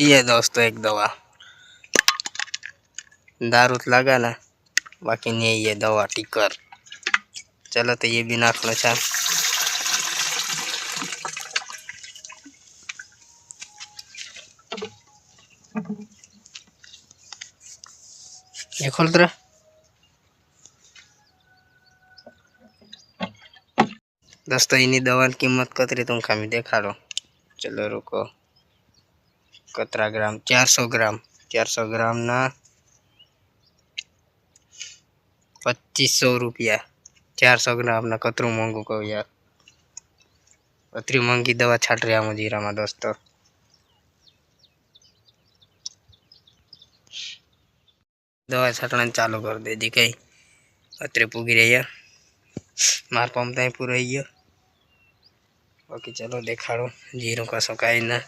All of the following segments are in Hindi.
ये दोस्तों एक दवा दारू लगा ना, बाकी नहीं ये दवा टिकर। चलो तो ये भी नाखना चाह। ये खोल रहा दोस्तों, इन्हीं दवा की कीमत कतरी तुम खामी देखा लो। चलो रुको, कतरा ग्राम 400 ग्राम 400 ग्राम ना 2500 रुपया। 400 ग्राम ना कतरू महंगू कहू यार, अतरी महंगी दवा छाट रहा हूँ जीरा में दोस्तों। दवा छाटना चालू कर दे जी, कई अतरे पूगी रही है मार पंप तक पूरा ही गयो। बाकी चलो देखाड़ो जीरो का सकाई ना।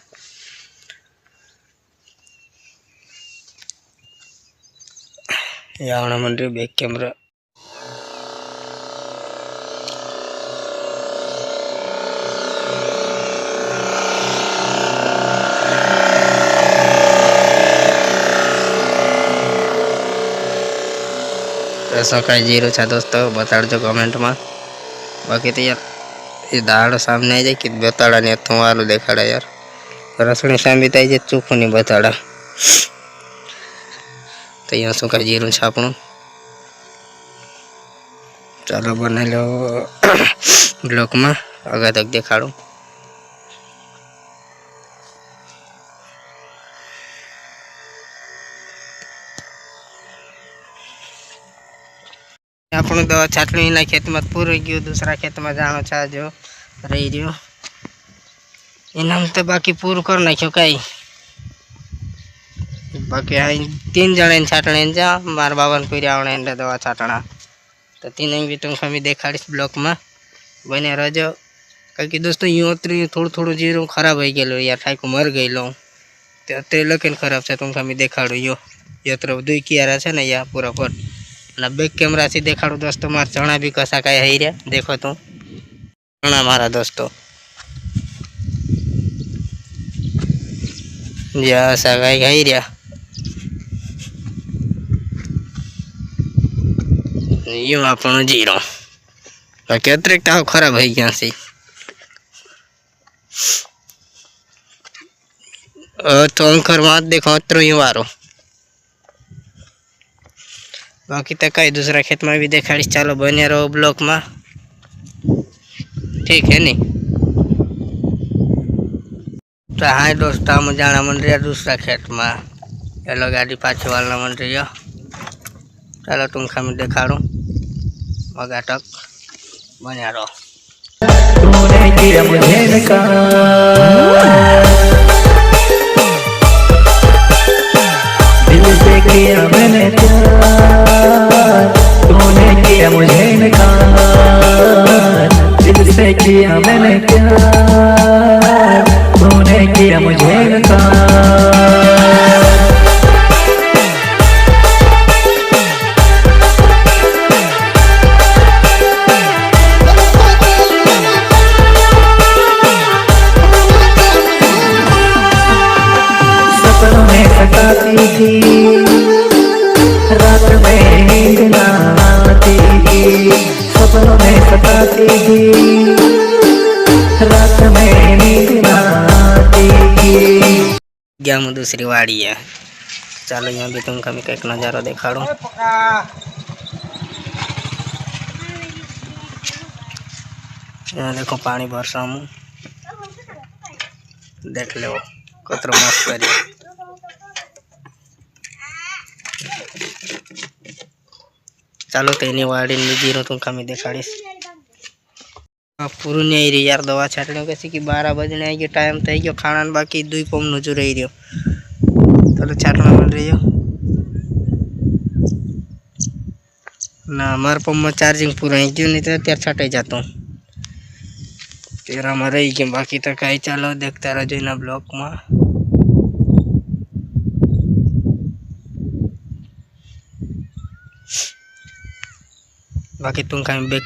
आवना मंडी बैक कैमरा सकाई जीरो छा दोस्तों, बताड़ो कमेंट में। बाकी तो यार ये दाड़ सामने आ जाए कि बताड़ा नहीं तो वालू देखाड़ा यार, रसोई सामने आई जाए चूखू नहीं बताड़ा। तो यहाँ सकाई जीरो छापणु चलो बना लो ब्लॉक में आगे तक देखाड़ो। अपने दवा छाटनी ना खेत में पूरी गयो, दूसरा खेत में जानो छा जो रही रहो इनाम तो बाकी पूरा कर नाख्यो कई। बाकी हाँ 3 जने छाटने जा मार बाबन पूरी आवने दवा छाटना। तो 3 भी तुम हमें देखाड़ीश ब्लॉक में बने रहो। क्योंकि दोस्तों यूँ अतरी थोड़ा थोड़ा जीरो खराब हो गए यार, ठाई को मर गई लो तो अतरे लखन खराब से तुम हमें देखाड़ो। यो ये तरफ 2 कियारा है ना या पूरा पर ना बैक कैमरा से देखाड़ू दोस्तों। मार चना भी कसा का है रे, देखो तो चना मारा दोस्तों या सगाई खाई रहा। यूँ आपनो जीरो बाकी अतिरिक्त खराब है क्या से तो अंकर मत देखो अतरो यूँ वारो। बाकी तो कई दूसरा खेत में भी देखाड़ीश, चलो बने रहो ब्लॉक में, ठीक है नहीं। तो हाँ दोस्तों हम जाना मन रहा दूसरा खेत में, चलो गाड़ी पाछे वालना मन रही। चलो तुम खामी देखाड़ो मगा तक बने रहो। तूने किया मुझे दिल से किया मैंने प्यार, तूने किया मुझे इनकार, दिल से किया मैंने प्यार, तूने किया मुझे इनकार। सताती थी रात में नींद ना आती थी, सपनों में सताती थी रात में नींद ना आती थी। गया मैं दूसरी वाड़ी है, चलो यहाँ भी तुम कभी एक नज़ारा देखाड़ो। यहाँ देखो पानी भरसा मु देख लो कतरो मस्त करी। चलो तेनी वाड़ी में जीरो तुम कमी देखाड़ीश। पूरी नहीं रही यार दवा छाटने कैसे कि 12 बजने आई टाइम थी गयो खाना बाकी 2 पम नजू रही रहो। चलो छाटना बन रही हो ना, मार पम में चार्जिंग पूरा ही गयो नहीं तो त्यार छाटाई जाता हूँ तेरा में रही गए। बाकी तो कहीं चलो देखता रहो जो ना ब्लॉक में। बाकी तुम कहीं